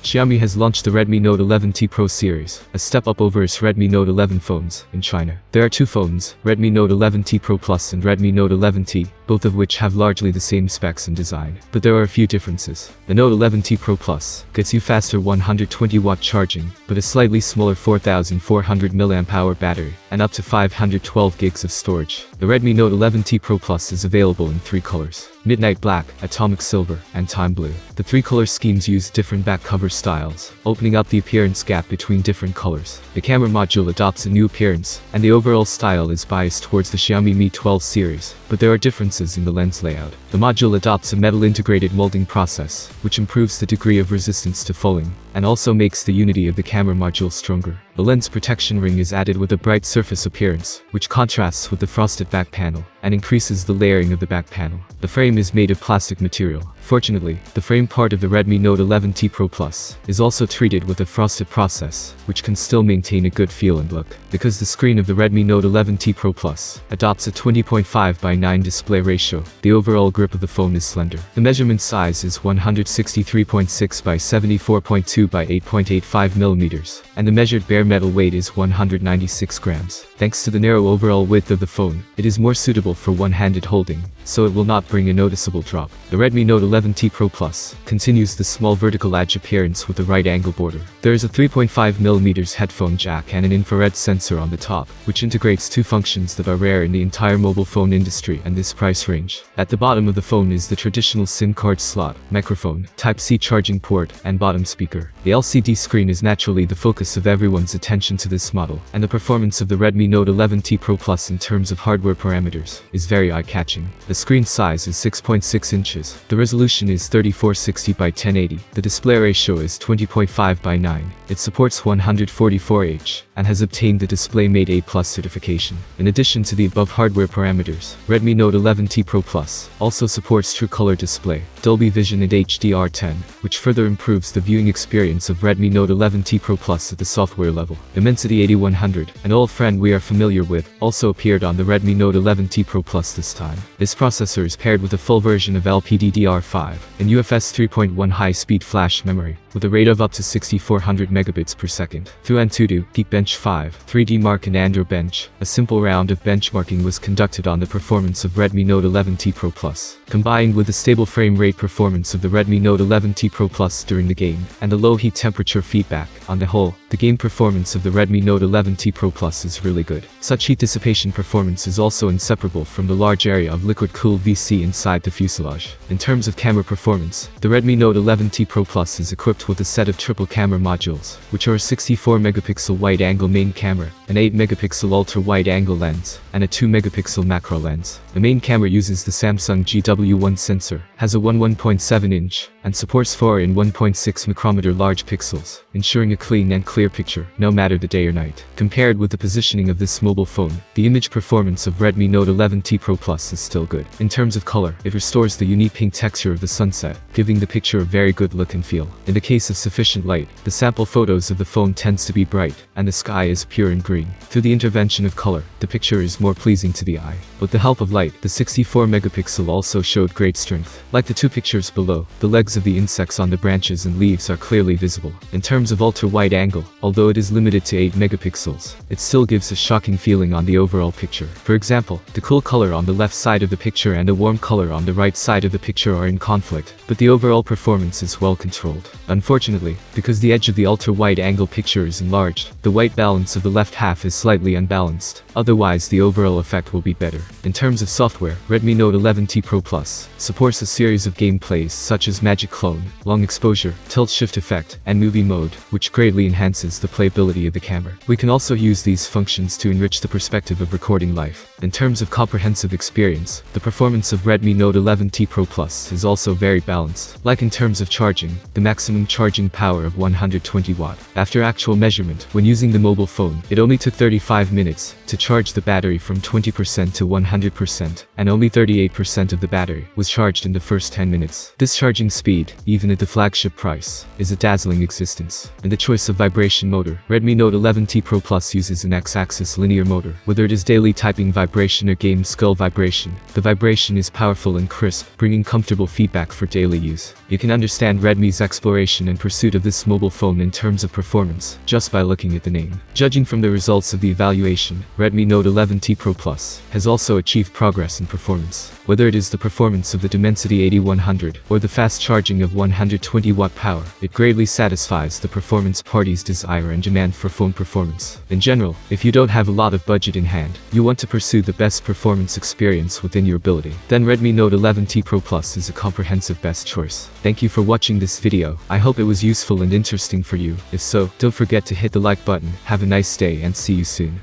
Xiaomi has launched the Redmi Note 11T Pro series, a step up over its Redmi Note 11 phones, in China. There are two phones, Redmi Note 11T Pro Plus and Redmi Note 11T, both of which have largely the same specs and design. But there are a few differences. The Note 11T Pro Plus gets you faster 120-watt charging, but a slightly smaller 4400 mAh battery, and up to 512 gigs of storage. The Redmi Note 11T Pro Plus is available in three colors: Midnight Black, Atomic Silver, and Time Blue. The three color schemes use different back cover styles, opening up the appearance gap between different colors. The camera module adopts a new appearance, and the overall style is biased towards the Xiaomi Mi 12 series, but there are differences in the lens layout. The module adopts a metal integrated molding process, which improves the degree of resistance to falling, and also makes the unity of the camera module stronger. The lens protection ring is added with a bright surface appearance, which contrasts with the frosted back panel, and increases the layering of the back panel. The frame is made of plastic material. Fortunately, the frame part of the Redmi Note 11T Pro Plus is also treated with a frosted process, which can still maintain a good feel and look. Because the screen of the Redmi Note 11T Pro Plus adopts a 20.5:9 display ratio, the overall grip of the phone is slender. The measurement size is 163.6 by 74.2 by 8.85 millimeters, and the measured bare metal weight is 196 grams. Thanks to the narrow overall width of the phone, it is more suitable for one-handed holding, so it will not bring a noticeable drop. The Redmi Note 11T Pro Plus continues the small vertical edge appearance with a right-angle border. There is a 3.5mm headphone jack and an infrared sensor on the top, which integrates two functions that are rare in the entire mobile phone industry and this price range. At the bottom of the phone is the traditional SIM card slot, microphone, Type-C charging port, and bottom speaker. The LCD screen is naturally the focus of everyone's attention to this model, and the performance of the Redmi Note 11T Pro Plus in terms of hardware parameters is very eye-catching. The screen size is 6.6 inches. The resolution is 3460 by 1080. The display ratio is 20.5:9. It supports 144Hz and has obtained the DisplayMate A+ certification. In addition to the above hardware parameters, Redmi Note 11T Pro Plus also supports True Color display, Dolby Vision and HDR10, which further improves the viewing experience of Redmi Note 11T Pro Plus at the software level. Dimensity 8100, an old friend we are familiar with, also appeared on the Redmi Note 11T Pro Plus this time. This processor is paired with a full version of LPDDR5 and UFS 3.1 high-speed flash memory, with a rate of up to 6400 megabits per second. Through Antutu, Geekbench 5, 3D Mark and Android Bench, a simple round of benchmarking was conducted on the performance of Redmi Note 11T Pro Plus. Combined with the stable frame rate performance of the Redmi Note 11T Pro Plus during the game, and the low heat temperature feedback, on the whole, the game performance of the Redmi Note 11T Pro Plus is really good. Such heat dissipation performance is also inseparable from the large area of liquid-cooled VC inside the fuselage. In terms of camera performance, the Redmi Note 11T Pro Plus is equipped with a set of triple camera modules, which are a 64-megapixel wide-angle main camera, an 8-megapixel ultra-wide-angle lens, and a 2-megapixel macro lens. The main camera uses the Samsung GW1 sensor, has a 1.7-inch, and supports 4 in 1.6 micrometer large pixels, ensuring a clean and clear picture, no matter the day or night. Compared with the positioning of this mobile phone, the image performance of Redmi Note 11T Pro Plus is still good. In terms of color, it restores the unique pink texture of the sunset, giving the picture a very good look and feel. In the case of sufficient light, the sample photos of the phone tends to be bright, and the sky is pure and green. Through the intervention of color, the picture is more pleasing to the eye. With the help of light, the 64-megapixel also showed great strength. Like the two pictures below, the legs of the insects on the branches and leaves are clearly visible. In terms of ultra-wide angle, although it is limited to 8 megapixels, it still gives a shocking feeling on the overall picture. For example, the cool color on the left side of the picture and the warm color on the right side of the picture are in conflict, but the overall performance is well controlled. Unfortunately, because the edge of the ultra-wide angle picture is enlarged, the white balance of the left half is slightly unbalanced. Otherwise, the overall effect will be better. In terms of software, Redmi Note 11T Pro Plus supports a series of gameplays such as Magic Clone, Long Exposure, Tilt Shift Effect, and Movie Mode, which greatly enhances the playability of the camera. We can also use these functions to enrich the perspective of recording live. In terms of comprehensive experience, the performance of Redmi Note 11T Pro Plus is also very balanced. Like in terms of charging, the maximum charging power of 120 watt. After actual measurement, when using the mobile phone, it only took 35 minutes to charge the battery from 20% to 100%, and only 38% of the battery was charged in the first 10 minutes. This charging speed, even at the flagship price, is a dazzling existence. And the choice of vibration motor, Redmi Note 11T Pro Plus uses an X-axis linear motor. Whether it is daily typing vibration or game skull vibration, the vibration is powerful and crisp, bringing comfortable feedback for daily use. You can understand Redmi's exploration and pursuit of this mobile phone in terms of performance, just by looking at the name. Judging from the results of the evaluation, Redmi Note 11T Pro Plus has also achieved progress in performance. Whether it is the performance of the Dimensity 8100 or the fast charging of 120 watt power, it greatly satisfies the performance party's desire and demand for phone performance. In general, if you don't have a lot of budget in hand, you want to pursue the best performance experience within your ability, then Redmi Note 11T Pro Plus is a comprehensive best choice. Thank you for watching this video. I hope it was useful and interesting for you. If so, don't forget to hit the like button. Have a nice day and see you soon.